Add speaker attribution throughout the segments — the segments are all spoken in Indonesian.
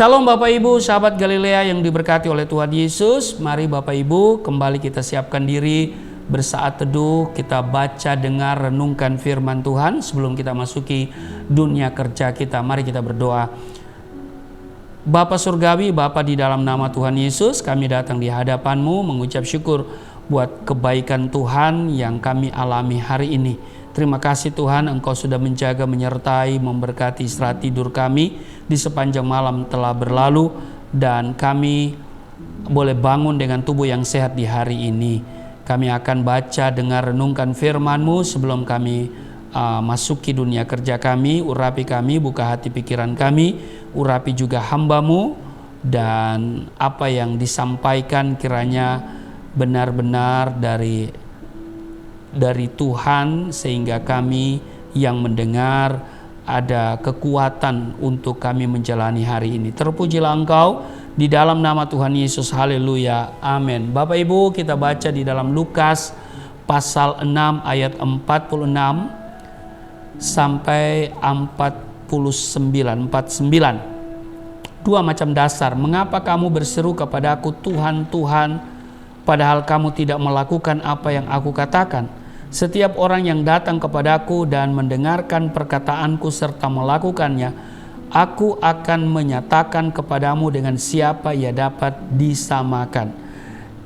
Speaker 1: Shalom Bapak Ibu, sahabat Galilea yang diberkati oleh Tuhan Yesus. Mari Bapak Ibu kembali kita siapkan diri bersaat teduh. Kita baca, dengar, renungkan firman Tuhan sebelum kita masuki dunia kerja kita. Mari kita berdoa. Bapa Surgawi, Bapa di dalam nama Tuhan Yesus, kami datang di hadapan-Mu mengucap syukur buat kebaikan Tuhan yang kami alami hari ini. Terima kasih Tuhan, Engkau sudah menjaga, menyertai, memberkati istirahat tidur kami di sepanjang malam telah berlalu, dan kami boleh bangun dengan tubuh yang sehat di hari ini. Kami akan baca, dengar, renungkan firman-Mu sebelum kami masuki dunia kerja kami. Urapi kami, buka hati pikiran kami, urapi juga hamba-Mu, dan apa yang disampaikan kiranya benar-benar dari Tuhan, sehingga kami yang mendengar ada kekuatan untuk kami menjalani hari ini. Terpujilah Engkau di dalam nama Tuhan Yesus. Haleluya. Amin. Bapak Ibu, kita baca di dalam Lukas pasal 6 ayat 46 sampai 49. Dua macam dasar. Mengapa kamu berseru kepadaku Tuhan, Tuhan, padahal kamu tidak melakukan apa yang aku katakan? Setiap orang yang datang kepadaku dan mendengarkan perkataanku serta melakukannya, aku akan menyatakan kepadamu dengan siapa ia dapat disamakan.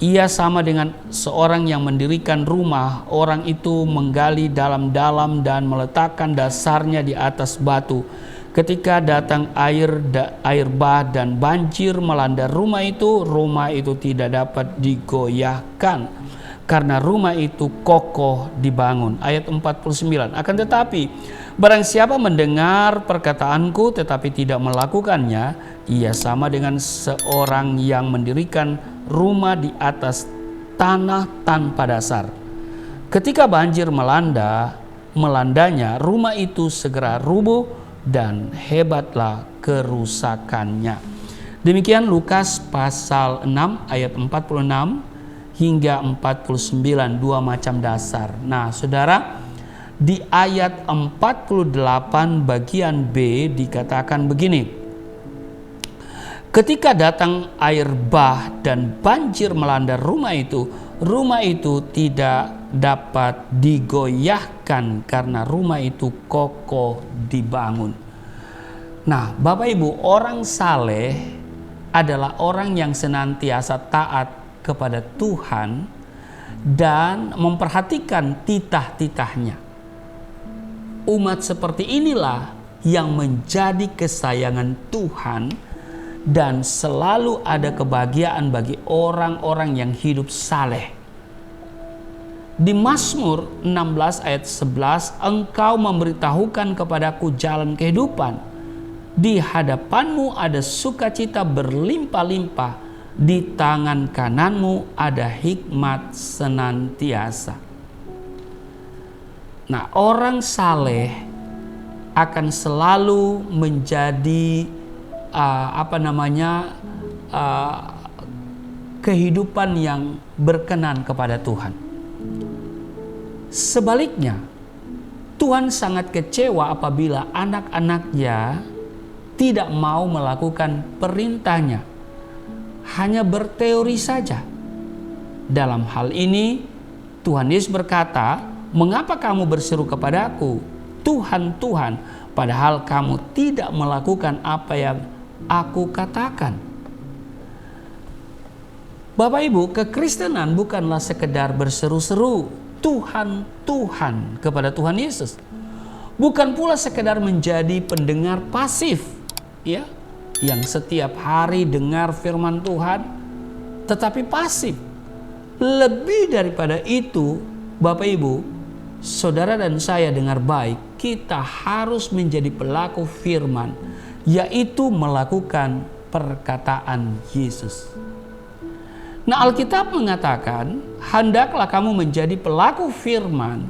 Speaker 1: Ia sama dengan seorang yang mendirikan rumah. Orang itu menggali dalam-dalam dan meletakkan dasarnya di atas batu. Ketika datang air bah dan banjir melanda rumah itu tidak dapat digoyahkan, karena rumah itu kokoh dibangun. Ayat 49. Akan tetapi barang siapa mendengar perkataanku tetapi tidak melakukannya, ia sama dengan seorang yang mendirikan rumah di atas tanah tanpa dasar. Ketika banjir melandanya, rumah itu segera rubuh dan hebatlah kerusakannya. Demikian Lukas pasal 6 ayat 46 hingga 49, dua macam dasar. Nah, saudara, di ayat 48 bagian B dikatakan begini. Ketika datang air bah dan banjir melanda rumah itu tidak dapat digoyahkan karena rumah itu kokoh dibangun. Nah, Bapak Ibu, orang saleh adalah orang yang senantiasa taat kepada Tuhan dan memperhatikan titah-titahnya. Umat seperti inilah yang menjadi kesayangan Tuhan, dan selalu ada kebahagiaan bagi orang-orang yang hidup saleh. Di Mazmur 16 ayat 11, Engkau memberitahukan kepadaku jalan kehidupan. Di hadapanmu ada sukacita berlimpah-limpah. Di tangan kananmu ada hikmat senantiasa. Nah, orang saleh akan selalu menjadi kehidupan yang berkenan kepada Tuhan. Sebaliknya, Tuhan sangat kecewa apabila anak-anaknya tidak mau melakukan perintahnya, hanya berteori saja. Dalam hal ini Tuhan Yesus berkata, mengapa kamu berseru kepadaku Tuhan, Tuhan, padahal kamu tidak melakukan apa yang aku katakan? Bapak Ibu, kekristenan bukanlah sekedar berseru-seru Tuhan, Tuhan kepada Tuhan Yesus. Bukan pula sekedar menjadi pendengar pasif, ya, yang setiap hari dengar firman Tuhan tetapi pasif. Lebih daripada itu, Bapak Ibu, saudara dan saya dengar baik, kita harus menjadi pelaku firman, yaitu melakukan perkataan Yesus. Nah, Alkitab mengatakan, hendaklah kamu menjadi pelaku firman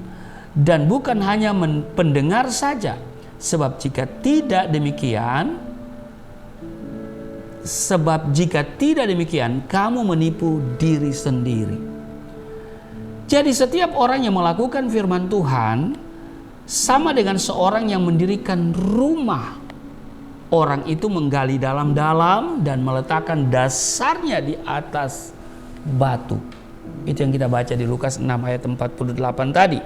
Speaker 1: dan bukan hanya pendengar saja, sebab jika tidak demikian, kamu menipu diri sendiri. Jadi setiap orang yang melakukan firman Tuhan sama dengan seorang yang mendirikan rumah orang itu menggali dalam-dalam dan meletakkan dasarnya di atas batu. Itu yang kita baca di Lukas 6 ayat 48 tadi.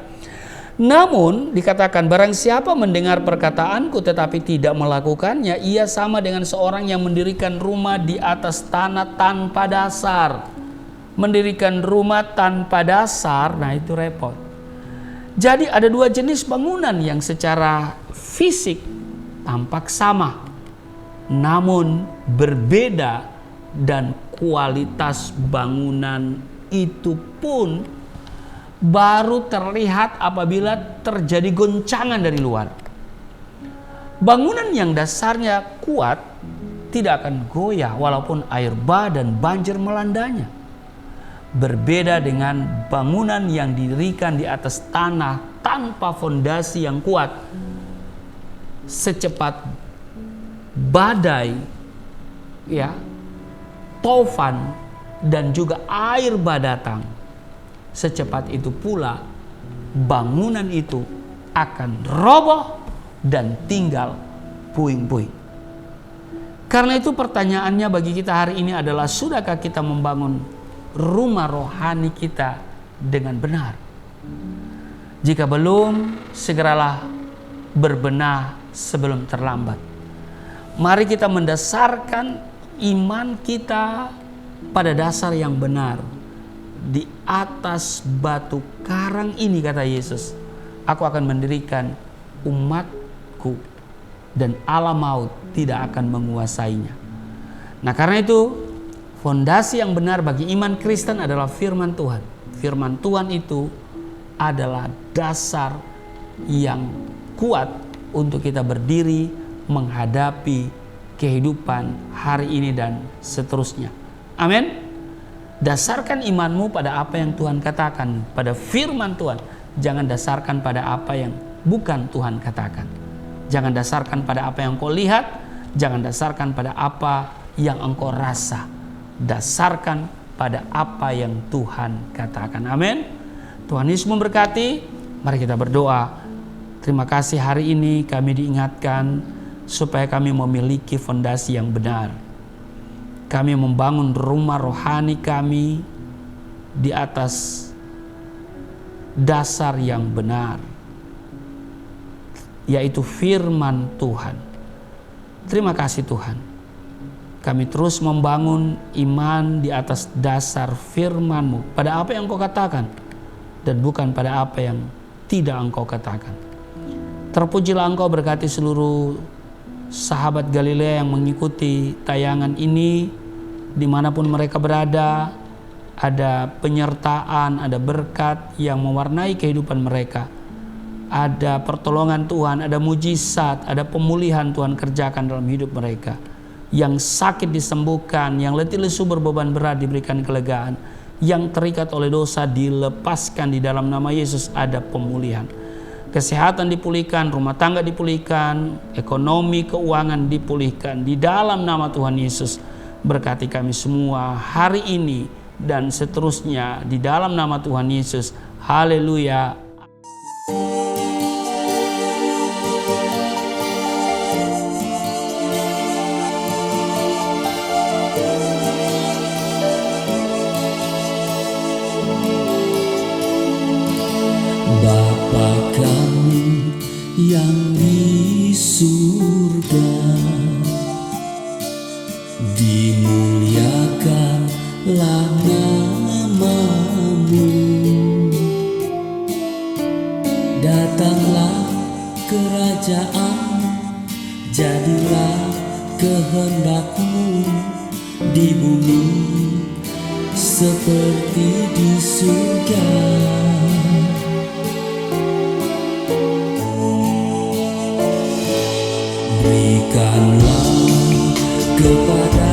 Speaker 1: Namun dikatakan, barang siapa mendengar perkataanku tetapi tidak melakukannya, ia sama dengan seorang yang mendirikan rumah di atas tanah tanpa dasar. Mendirikan rumah tanpa dasar, nah itu repot. Jadi ada dua jenis bangunan yang secara fisik tampak sama, namun berbeda, dan kualitas bangunan itu pun baru terlihat apabila terjadi goncangan dari luar. Bangunan yang dasarnya kuat tidak akan goyah walaupun air bah dan banjir melandanya. Berbeda dengan bangunan yang didirikan di atas tanah tanpa fondasi yang kuat. Secepat badai, taufan dan juga air bah datang, secepat itu pula bangunan itu akan roboh dan tinggal puing-puing. Karena itu pertanyaannya bagi kita hari ini adalah, sudahkah kita membangun rumah rohani kita dengan benar? Jika belum, segeralah berbenah sebelum terlambat. Mari kita mendasarkan iman kita pada dasar yang benar. Di atas batu karang ini, kata Yesus, aku akan mendirikan umatku dan alam maut tidak akan menguasainya. Nah, karena itu fondasi yang benar bagi iman Kristen adalah firman Tuhan. Firman Tuhan itu adalah dasar yang kuat untuk kita berdiri menghadapi kehidupan hari ini dan seterusnya. Amin. Dasarkan imanmu pada apa yang Tuhan katakan, pada firman Tuhan. Jangan dasarkan pada apa yang bukan Tuhan katakan. Jangan dasarkan pada apa yang kau lihat. Jangan dasarkan pada apa yang engkau rasa. Dasarkan pada apa yang Tuhan katakan. Amin. Tuhan Yesus memberkati. Mari kita berdoa. Terima kasih hari ini kami diingatkan supaya kami memiliki fondasi yang benar. Kami membangun rumah rohani kami di atas dasar yang benar, yaitu firman Tuhan. Terima kasih Tuhan. Kami terus membangun iman di atas dasar firman-Mu, pada apa yang Engkau katakan dan bukan pada apa yang tidak Engkau katakan. Terpujilah Engkau, berkati seluruh sahabat Galilea yang mengikuti tayangan ini. Dimanapun mereka berada, ada penyertaan, ada berkat yang mewarnai kehidupan mereka. Ada pertolongan Tuhan, ada mujizat, ada pemulihan Tuhan kerjakan dalam hidup mereka. Yang sakit disembuhkan, yang letih lesu berbeban berat diberikan kelegaan, yang terikat oleh dosa dilepaskan. Di dalam nama Yesus ada pemulihan. Kesehatan dipulihkan, rumah tangga dipulihkan, ekonomi keuangan dipulihkan. Di dalam nama Tuhan Yesus, berkati kami semua hari ini dan seterusnya di dalam nama Tuhan Yesus. Haleluya.
Speaker 2: Bapa kami yang di surga, dimuliakanlah nama-Mu. Datanglah kerajaan, jadilah kehendak-Mu di bumi seperti di surga. Berikanlah kepada